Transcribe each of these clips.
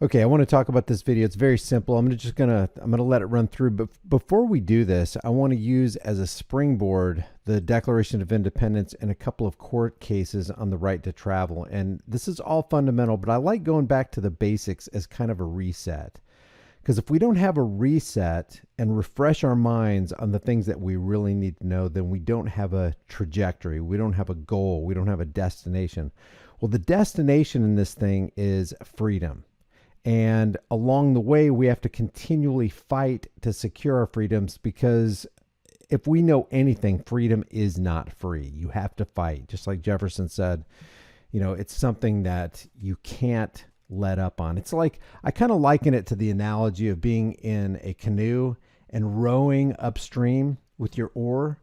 Okay, I want to talk about this video. It's very simple. I'm gonna let it run through. But before we do this, I want to use as a springboard the Declaration of Independence and a couple of court cases on the right to travel. And this is all fundamental, but I like going back to the basics as kind of a reset. Because if we don't have a reset and refresh our minds on the things that we really need to know, then we don't have a trajectory. We don't have a goal. We don't have a destination. Well, the destination in this thing is freedom. And along the way, we have to continually fight to secure our freedoms, because if we know anything, freedom is not free. You have to fight. Just like Jefferson said, it's something that you can't let up on. It's like, I kind of liken it to the analogy of being in a canoe and rowing upstream with your oar.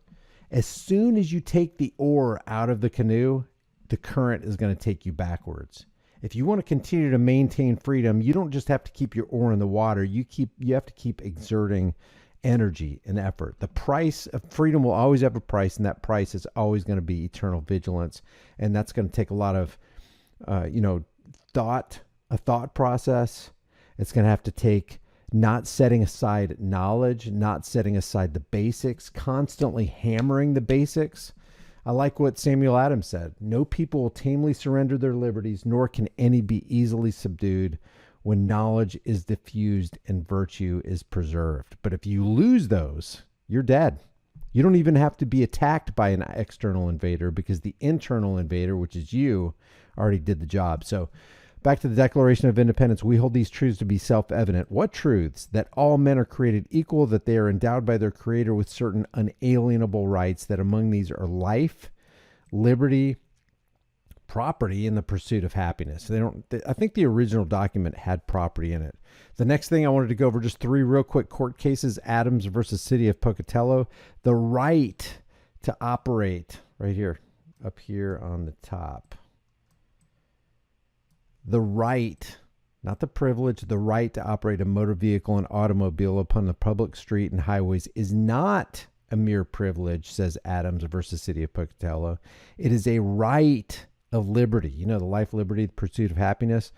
As soon as you take the oar out of the canoe, the current is going to take you backwards. If you want to continue to maintain freedom, you don't just have to keep your oar in the water. You have to keep exerting energy and effort. The price of freedom will always have a price, and that price is always going to be eternal vigilance. And that's going to take a lot of, a thought process. It's going to have to take not setting aside knowledge, not setting aside the basics, constantly hammering the basics. I like what Samuel Adams said. No people will tamely surrender their liberties, nor can any be easily subdued when knowledge is diffused and virtue is preserved. But if you lose those, you're dead. You don't even have to be attacked by an external invader, because the internal invader, which is you, already did the job. So back to the Declaration of Independence, we hold these truths to be self-evident. What truths? That all men are created equal, that they are endowed by their Creator with certain unalienable rights, that among these are life, liberty, property, and the pursuit of happiness. I think the original document had property in it. The next thing I wanted to go over, just three real quick court cases: Adams versus City of Pocatello. The right to operate, right here, up here on the top. The right, not the privilege, the right to operate a motor vehicle and automobile upon the public street and highways is not a mere privilege, says Adams versus City of Pocatello. It is a right of liberty, the life, liberty, the pursuit of happiness,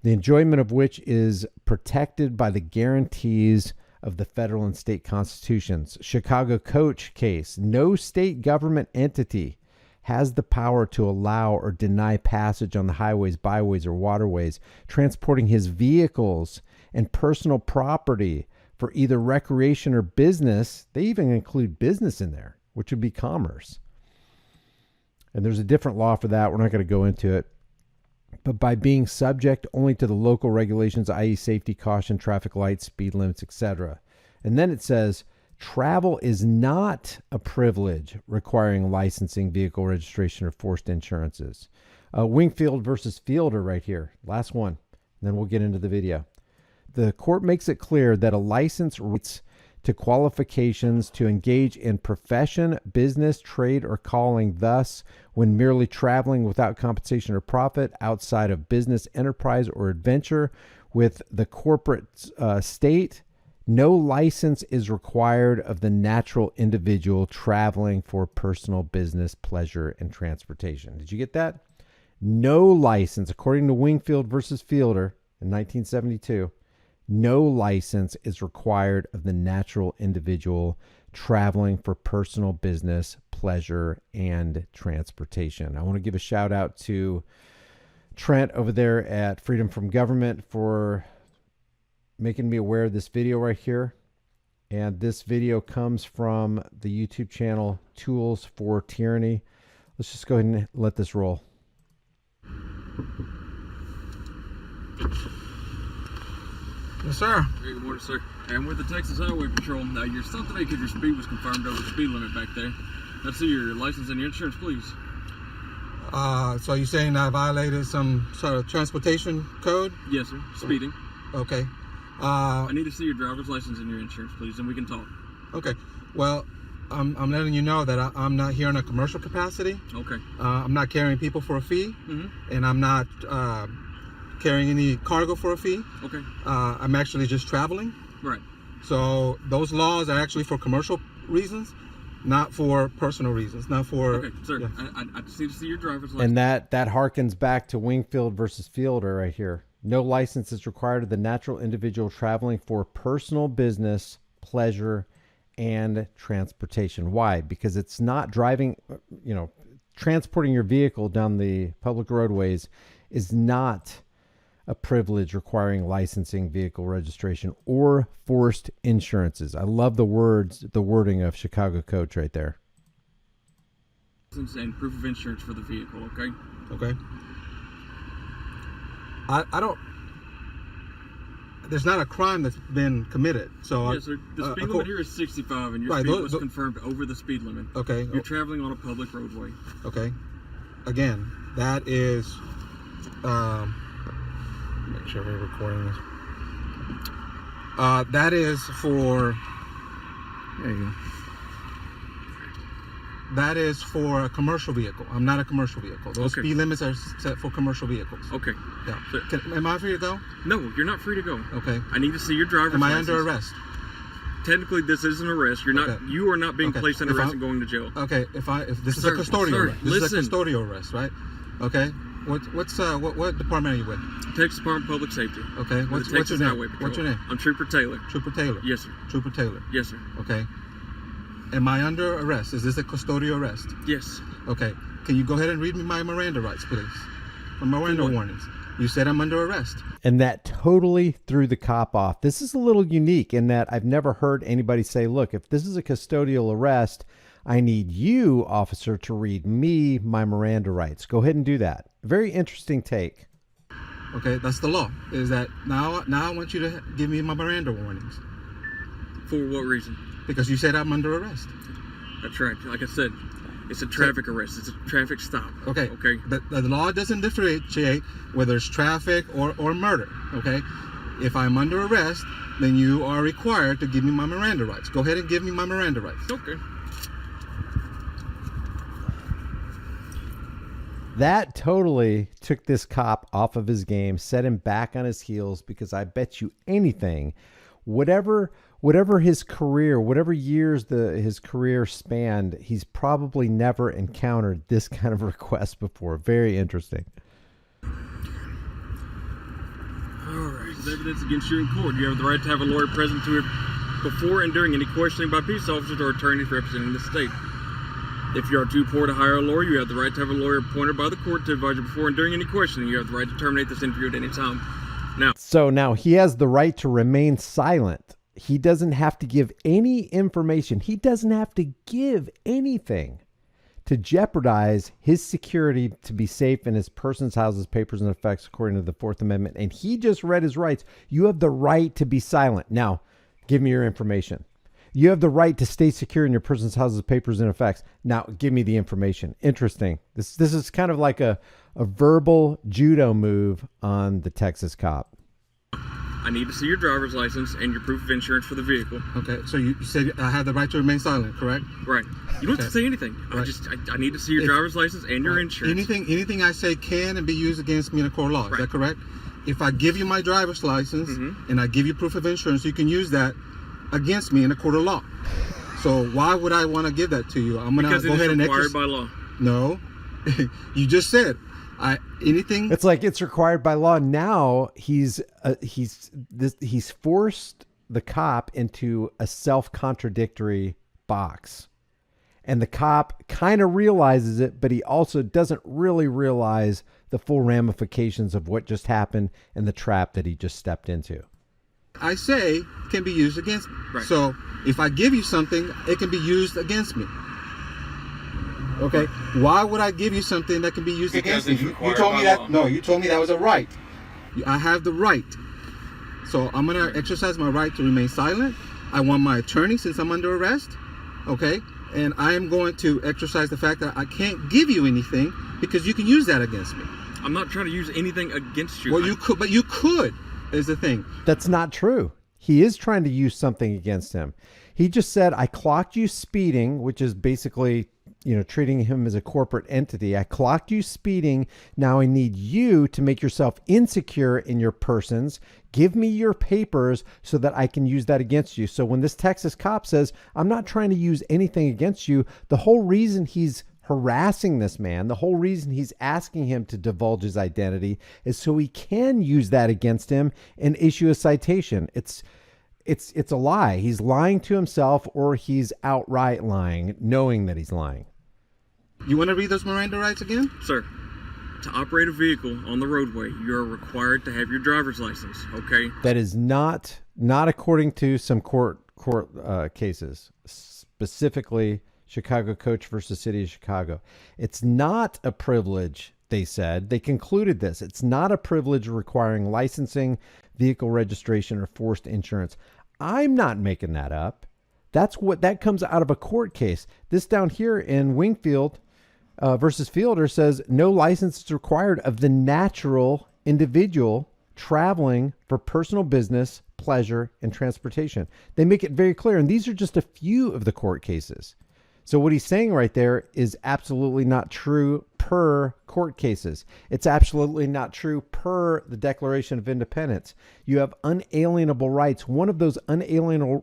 the enjoyment of which is protected by the guarantees of the federal and state constitutions. Chicago coach case: no state government entity has the power to allow or deny passage on the highways, byways, or waterways, transporting his vehicles and personal property for either recreation or business. They even include business in there, which would be commerce. And there's a different law for that. We're not going to go into it. But by being subject only to the local regulations, i.e. safety, caution, traffic lights, speed limits, etc. And then it says, travel is not a privilege requiring licensing, vehicle registration, or forced insurances. Wingfield versus Fielder right here. Last one. And then we'll get into the video. The court makes it clear that a license relates to qualifications to engage in profession, business, trade, or calling. Thus, when merely traveling without compensation or profit outside of business, enterprise, or adventure with the corporate state, no license is required of the natural individual traveling for personal business, pleasure, and transportation. Did you get that? No license, according to Wingfield versus Fielder in 1972, no license is required of the natural individual traveling for personal business, pleasure, and transportation. I want to give a shout out to Trent over there at Freedom from Government for making me aware of this video right here. And this video comes from the YouTube channel Tools for Tyranny. Let's just go ahead and let this roll. Yes, sir. Hey, good morning, sir. I'm with the Texas Highway Patrol. Now, you're stopped today because your speed was confirmed over the speed limit back there. Let's see your license and your insurance, please. So you're saying I violated some sort of transportation code? Yes, sir. Speeding. Okay. I need to see your driver's license and your insurance, please, and we can talk. Okay. Well, I'm letting you know that I'm not here in a commercial capacity. Okay. I'm not carrying people for a fee, and I'm not carrying any cargo for a fee. Okay. I'm actually just traveling. Right. So those laws are actually for commercial reasons, not for personal reasons, not for... Okay, sir. Yeah. I just need to see your driver's license. And that harkens back to Wingfield versus Fielder right here. No license is required of the natural individual traveling for personal business, pleasure, and transportation. Why? Because it's not driving, transporting your vehicle down the public roadways is not a privilege requiring licensing, vehicle registration, or forced insurances. I love the wording of Chicago coach right there. And proof of insurance for the vehicle, okay? Okay. I don't. There's not a crime that's been committed. So yes, sir. The speed limit here is 65, and your speed was confirmed over the speed limit. Okay. You're traveling on a public roadway. Okay. Again, that is. Make sure we're recording this. That is for. There you go. That is for a commercial vehicle. I'm not a commercial vehicle. Those speed limits are set for commercial vehicles. Okay. Yeah. So, am I free to go? No, you're not free to go. Okay. I need to see your driver's license. Am I under arrest? Technically, this is an arrest. You're not. You are not being placed under arrest and going to jail. Okay. If this is a custodial arrest. This is a custodial arrest, right? Okay. What department are you with? Texas Department of Public Safety. Okay. What's your name? What's your name? I'm Trooper Taylor. Trooper Taylor. Yes, sir. Trooper Taylor. Yes, sir. Okay. Am I under arrest? Is this a custodial arrest? Yes. Okay. Can you go ahead and read me my Miranda rights, please? My Miranda warnings. You said I'm under arrest. And that totally threw the cop off. This is a little unique in that I've never heard anybody say, look, if this is a custodial arrest, I need you, officer, to read me my Miranda rights. Go ahead and do that. Very interesting take. Okay, that's the law. Is that now I want you to give me my Miranda warnings. For what reason? Because you said I'm under arrest. That's right. Like I said, it's a traffic arrest. It's a traffic stop. Okay. Okay. The law doesn't differentiate whether it's traffic or murder. Okay. If I'm under arrest, then you are required to give me my Miranda rights. Go ahead and give me my Miranda rights. Okay. That totally took this cop off of his game, set him back on his heels, because I bet you anything, whatever his career, whatever years his career spanned, he's probably never encountered this kind of request before. Very interesting. All right. There's evidence against you in court. You have the right to have a lawyer present to it before and during any questioning by peace officers or attorneys representing the state. If you are too poor to hire a lawyer, you have the right to have a lawyer appointed by the court to advise you before and during any questioning. You have the right to terminate this interview at any time. Now he has the right to remain silent. He doesn't have to give any information. He doesn't have to give anything to jeopardize his security, to be safe in his persons, houses, papers, and effects according to the Fourth Amendment. And he just read his rights. You have the right to be silent. Now, give me your information. You have the right to stay secure in your persons, houses, papers, and effects. Now, give me the information. Interesting. This is kind of like a verbal judo move on the Texas cop. I need to see your driver's license and your proof of insurance for the vehicle. Okay, so you said I have the right to remain silent, correct? Right. You don't have to say anything. Right. I need to see your driver's license and your insurance. Anything I say can and be used against me in a court of law. Is that correct? If I give you my driver's license and I give you proof of insurance, you can use that against me in a court of law. So why would I want to give that to you? I'm going to go ahead and required by law. No. You just said anything. It's like it's required by law. Now he's forced the cop into a self-contradictory box. And the cop kind of realizes it, but he also doesn't really realize the full ramifications of what just happened and the trap that he just stepped into. I say can be used against me. Right. So if I give you something, it can be used against me. Okay. Why would I give you something that can be used against me? You told me that. No, you told me that was a right. I have the right. So I'm going to exercise my right to remain silent. I want my attorney since I'm under arrest. Okay. And I am going to exercise the fact that I can't give you anything because you can use that against me. I'm not trying to use anything against you. Well, you could, but you could. Is the thing. That's not true. He is trying to use something against him. He just said, I clocked you speeding, which is basically, treating him as a corporate entity. I clocked you speeding. Now I need you to make yourself insecure in your persons. Give me your papers so that I can use that against you. So when this Texas cop says, I'm not trying to use anything against you, the whole reason he's harassing this man. The whole reason he's asking him to divulge his identity is so he can use that against him and issue a citation. It's a lie. He's lying to himself, or he's outright lying, knowing that he's lying. You want to read those Miranda rights again? Sir, to operate a vehicle on the roadway, you're required to have your driver's license, okay? That is not according to some court cases, specifically Chicago Coach versus City of Chicago. It's not a privilege, they said. They concluded this. It's not a privilege requiring licensing, vehicle registration, or forced insurance. I'm not making that up. That comes out of a court case. This down here in Wingfield versus Fielder says no license is required of the natural individual traveling for personal business, pleasure, and transportation. They make it very clear, and these are just a few of the court cases. So what he's saying right there is absolutely not true per court cases. It's absolutely not true per the Declaration of Independence. You have unalienable rights. One of those unalienable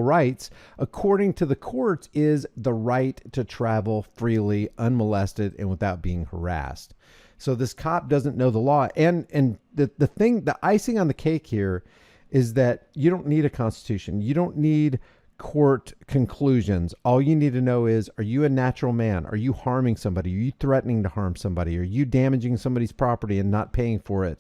rights, according to the courts, is the right to travel freely, unmolested, and without being harassed. So this cop doesn't know the law. And the icing on the cake here is that you don't need a constitution. You don't need court conclusions. All you need to know is, are you a natural man? Are you harming somebody? Are you threatening to harm somebody? Are you damaging somebody's property and not paying for it?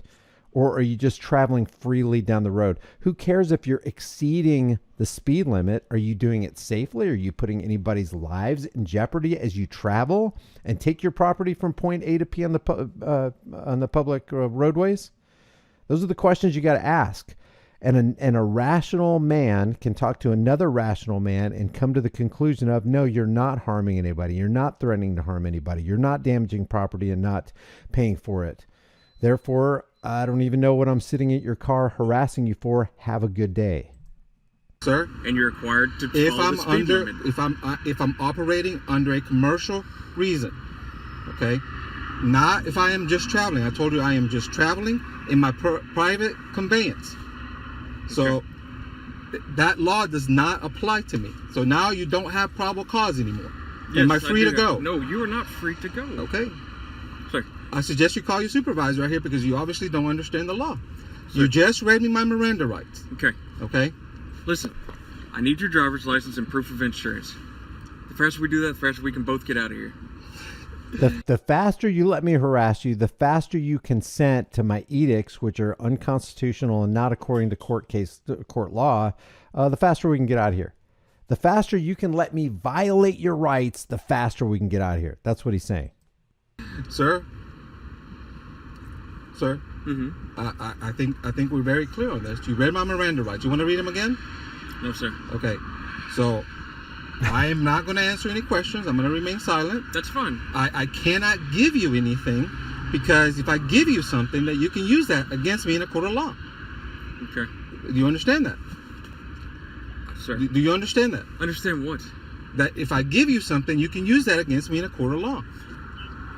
Or are you just traveling freely down the road? Who cares if you're exceeding the speed limit? Are you doing it safely? Are you putting anybody's lives in jeopardy as you travel and take your property from point A to P on the public roadways? Those are the questions you got to ask. And a rational man can talk to another rational man and come to the conclusion of, no, you're not harming anybody. You're not threatening to harm anybody. You're not damaging property and not paying for it. Therefore, I don't even know what I'm sitting at your car harassing you for. Have a good day. Sir, and you're required to follow the speed limit. If I'm operating under a commercial reason, okay? Not if I am just traveling. I told you I am just traveling in my private conveyance. So that law does not apply to me. So now you don't have probable cause anymore. Yes, am I free to go? No, you are not free to go. Okay. Sir. I suggest you call your supervisor right here, because you obviously don't understand the law. Sir. You just read me my Miranda rights. Okay. Okay. Listen, I need your driver's license and proof of insurance. The faster we do that, the faster we can both get out of here. The faster you let me harass you, the faster you consent to my edicts, which are unconstitutional and not according to court law, the faster we can get out of here. The faster you can let me violate your rights, the faster we can get out of here. That's what he's saying. Sir. Mm-hmm. I think we're very clear on this. You read my Miranda rights. You want to read them again? No, sir. Okay. So I am not going to answer any questions. I'm going to remain silent. That's fine. I cannot give you anything, because if I give you something, that you can use that against me in a court of law. Okay. Do you understand that? Sir. Do you understand that? Understand what? That if I give you something, you can use that against me in a court of law.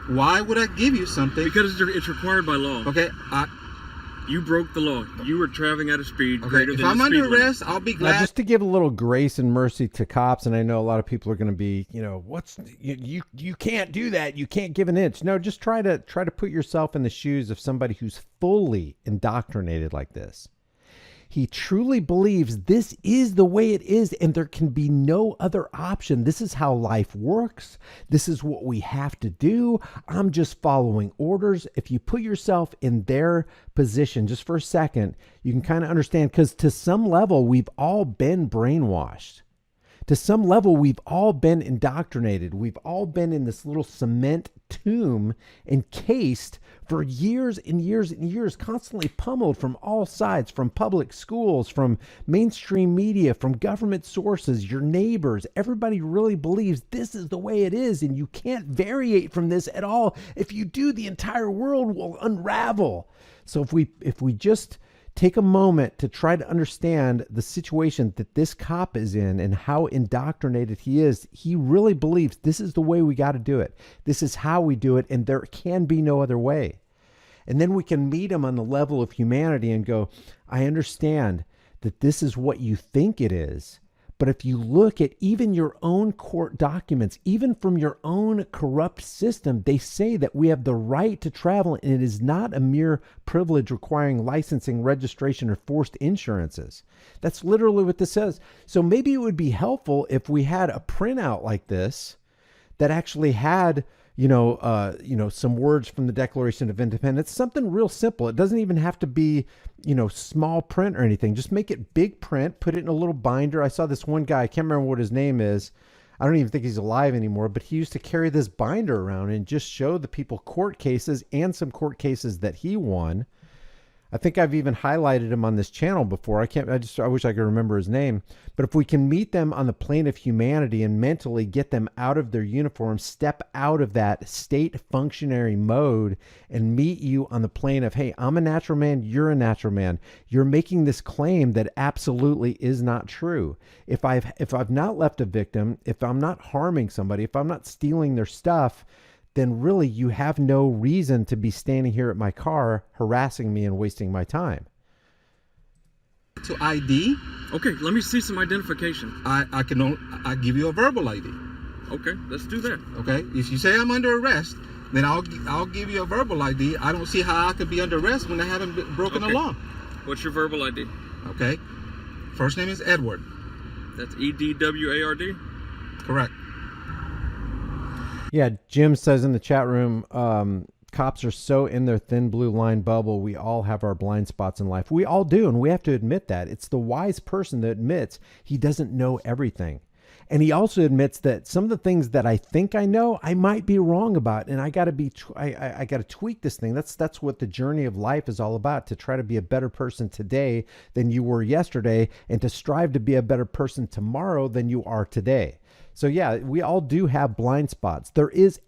Why would I give you something? Because it's required by law. Okay. You broke the law. You were traveling at a speed Okay, greater if than I'm the speed under arrest, limit. I'll be glad. Now, just to give a little grace and mercy to cops, and I know a lot of people are going to be, you can't do that. You can't give an inch. No, just try to put yourself in the shoes of somebody who's fully indoctrinated like this. He truly believes this is the way it is, and there can be no other option. This is how life works. This is what we have to do. I'm just following orders. If you put yourself in their position just for a second, you can kind of understand, because to some level, we've all been brainwashed. To some level, we've all been indoctrinated. We've all been in this little cement tomb, encased for years and years and years, constantly pummeled from all sides, from public schools, from mainstream media, from government sources, your neighbors. Everybody really believes this is the way it is, and you can't variate from this at all. If you do, the entire world will unravel. So if we just take a moment to try to understand the situation that this cop is in and how indoctrinated he is, he really believes this is the way we got to do it. This is how we do it, and there can be no other way. And then we can meet him on the level of humanity and go, I understand that this is what you think it is, But if you look at even your own court documents, even from your own corrupt system, they say that we have the right to travel, and it is not a mere privilege requiring licensing, registration, or forced insurances. That's literally what this says. So maybe it would be helpful if we had a printout like this that actually had some words from the Declaration of Independence, something real simple. It doesn't even have to be, small print or anything. Just make it big print, put it in a little binder. I saw this one guy, I can't remember what his name is. I don't even think he's alive anymore, but he used to carry this binder around and just show the people court cases and some court cases that he won. I think I've even highlighted him on this channel before. I wish I could remember his name. But if we can meet them on the plane of humanity and mentally get them out of their uniform, step out of that state functionary mode and meet you on the plane of, hey, I'm a natural man, you're a natural man. You're making this claim that absolutely is not true. If I've not left a victim, if I'm not harming somebody, if I'm not stealing their stuff, then really you have no reason to be standing here at my car harassing me and wasting my time. To ID? Okay, let me see some identification. I give you a verbal ID. Okay, let's do that. Okay, if you say I'm under arrest, then I'll give you a verbal ID. I don't see how I could be under arrest when I haven't broken the law. What's your verbal ID? Okay, first name is Edward. That's Edward? Correct. Yeah, Jim says in the chat room, cops are so in their thin blue line bubble. We all have our blind spots in life. We all do, and we have to admit that. It's the wise person that admits he doesn't know everything. And he also admits that some of the things that I think I know, I might be wrong about, and I got to tweak this thing. That's what the journey of life is all about, to try to be a better person today than you were yesterday, and to strive to be a better person tomorrow than you are today. So yeah, we all do have blind spots.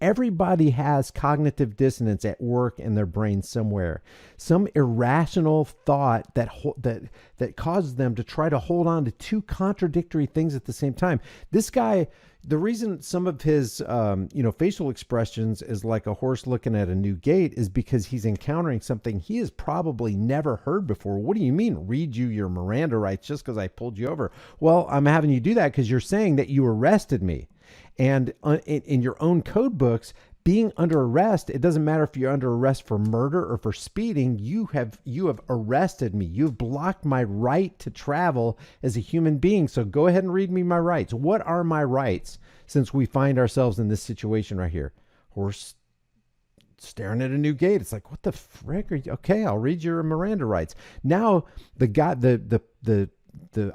Everybody has cognitive dissonance at work in their brain somewhere. Some irrational thought that causes them to try to hold on to two contradictory things at the same time. This guy, the reason some of his facial expressions is like a horse looking at a new gate is because he's encountering something he has probably never heard before. What do you mean, read you your Miranda rights just because I pulled you over? Well, I'm having you do that because you're saying that you arrested me. And in your own code books, being under arrest, it doesn't matter if you're under arrest for murder or for speeding, you have arrested me. You've blocked my right to travel as a human being. So go ahead and read me my rights. What are my rights since we find ourselves in this situation right here? Horse staring at a new gate. It's like, what the frick are you? Okay, I'll read your Miranda rights. Now the guy, the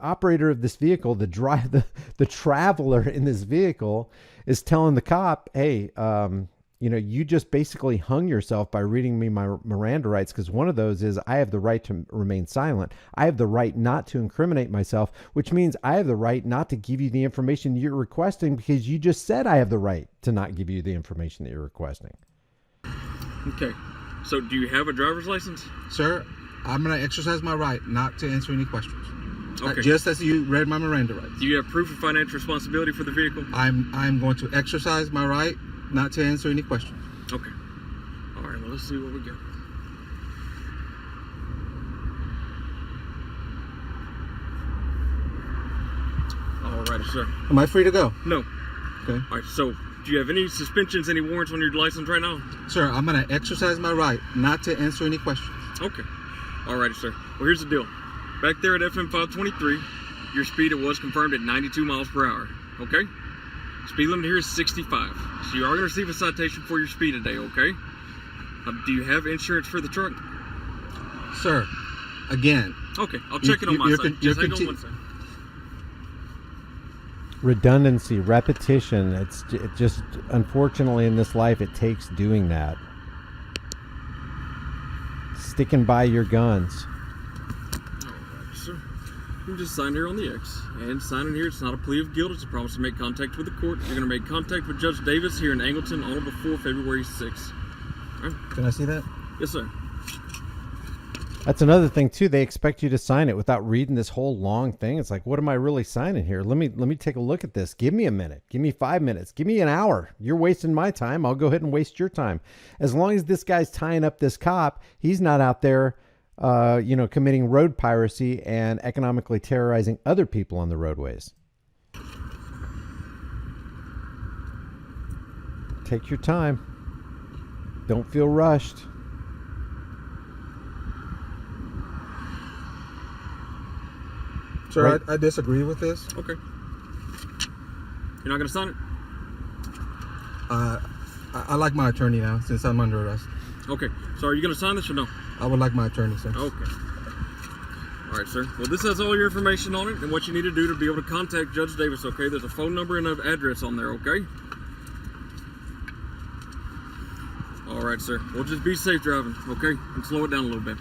operator of this vehicle, the traveler in this vehicle is telling the cop, hey, you just basically hung yourself by reading me my Miranda rights, because one of those is I have the right to remain silent. I have the right not to incriminate myself, which means I have the right not to give you the information you're requesting because you just said I have the right to not give you the information that you're requesting. Okay. So do you have a driver's license? Sir, I'm going to exercise my right not to answer any questions. Okay. Just as you read my Miranda rights. Do you have proof of financial responsibility for the vehicle? I'm going to exercise my right not to answer any questions. Okay. All right, well, let's see what we got. All righty, sir. Am I free to go? No. Okay. All right, so do you have any suspensions, any warrants on your license right now? Sir, I'm going to exercise my right not to answer any questions. Okay. All righty, sir. Well, here's the deal. Back there at FM 523, your speed, it was confirmed at 92 miles per hour. Okay? Speed limit here is 65. So you are going to receive a citation for your speed today, okay? Do you have insurance for the truck? Sir, again. Okay, I'll check it on my side. Just hang on one second. Redundancy, repetition. It just, unfortunately, in this life, it takes doing that. Sticking by your guns. Sir, you just sign here on the X, and signing here, it's not a plea of guilt, it's a promise to make contact with the court. You're going to make contact with Judge Davis here in Angleton on or before February 6th. Right. Can I see that? Yes, sir. That's another thing too. They expect you to sign it without reading this whole long thing. It's like, what am I really signing here? Let me take a look at this. Give me a minute. Give me 5 minutes. Give me an hour. You're wasting my time. I'll go ahead and waste your time. As long as this guy's tying up this cop, he's not out there committing road piracy and economically terrorizing other people on the roadways. Take your time. Don't feel rushed. Sir, Right. I disagree with this. Okay. You're not going to sign it? I like my attorney now since I'm under arrest. Okay. So are you going to sign this or no? I would like my attorney, sir. Okay. All right, sir. Well, this has all your information on it and what you need to do to be able to contact Judge Davis, okay? There's a phone number and an address on there, okay? All right, sir. Well, just be safe driving, okay? And slow it down a little bit.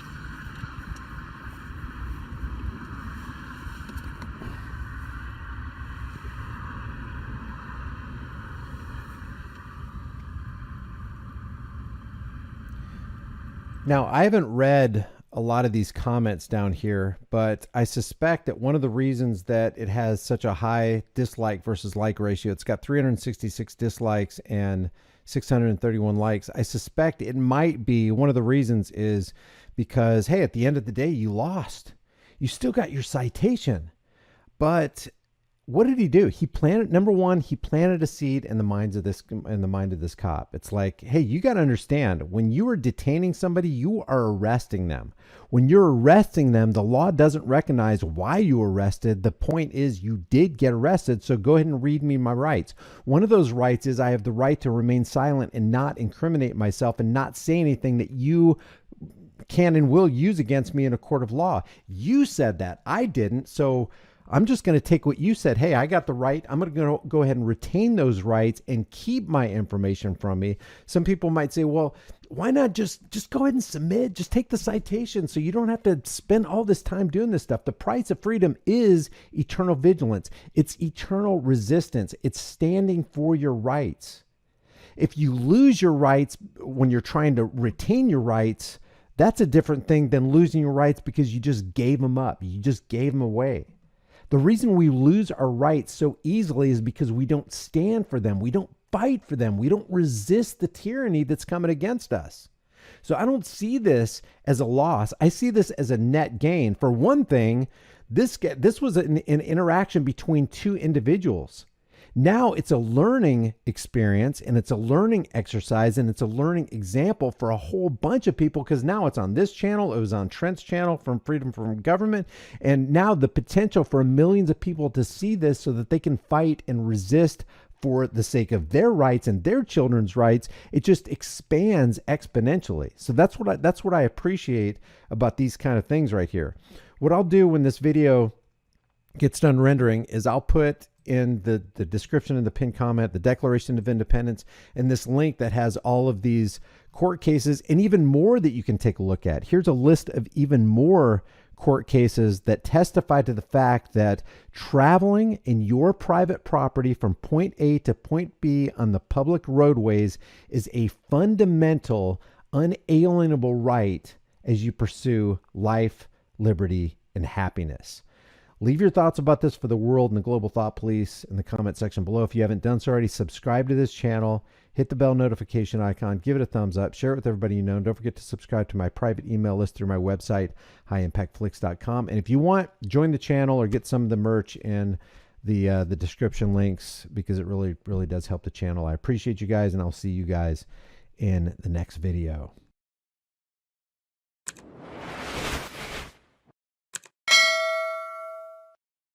Now, I haven't read a lot of these comments down here, but I suspect that one of the reasons that it has such a high dislike versus like ratio, it's got 366 dislikes and 631 likes. I suspect it might be one of the reasons is because, hey, at the end of the day, you lost. You still got your citation. But what did he do? He planted, number one, he planted a seed in the mind of this cop. It's like, hey, you got to understand, when you are detaining somebody, you are arresting them. When you're arresting them, the law doesn't recognize why you arrested. The point is you did get arrested, so go ahead and read me my rights. One of those rights is I have the right to remain silent and not incriminate myself and not say anything that you can and will use against me in a court of law. You said that. I didn't, so I'm just going to take what you said. Hey, I got the right. I'm going to go ahead and retain those rights and keep my information from me. Some people might say, well, why not just go ahead and submit? Just take the citation so you don't have to spend all this time doing this stuff. The price of freedom is eternal vigilance. It's eternal resistance. It's standing for your rights. If you lose your rights when you're trying to retain your rights, that's a different thing than losing your rights because you just gave them up. You just gave them away. The reason we lose our rights so easily is because we don't stand for them. We don't fight for them. We don't resist the tyranny that's coming against us. So I don't see this as a loss. I see this as a net gain. For one thing, this was an interaction between two individuals. Now it's a learning experience and it's a learning exercise and it's a learning example for a whole bunch of people because now it's on this channel. It was on Trent's channel from Freedom from Government. And now the potential for millions of people to see this so that they can fight and resist for the sake of their rights and their children's rights, it just expands exponentially. So that's what I appreciate about these kind of things right here. What I'll do when this video gets done rendering is I'll put in the description of the pinned comment, the Declaration of Independence, and this link that has all of these court cases and even more that you can take a look at. Here's a list of even more court cases that testify to the fact that traveling in your private property from point A to point B on the public roadways is a fundamental, unalienable right as you pursue life, liberty, and happiness. Leave your thoughts about this for the world and the Global Thought Police in the comment section below. If you haven't done so already, subscribe to this channel, hit the bell notification icon, give it a thumbs up, share it with everybody you know, and don't forget to subscribe to my private email list through my website, highimpactflix.com. And if you want, join the channel or get some of the merch in the description links because it really, really does help the channel. I appreciate you guys, and I'll see you guys in the next video.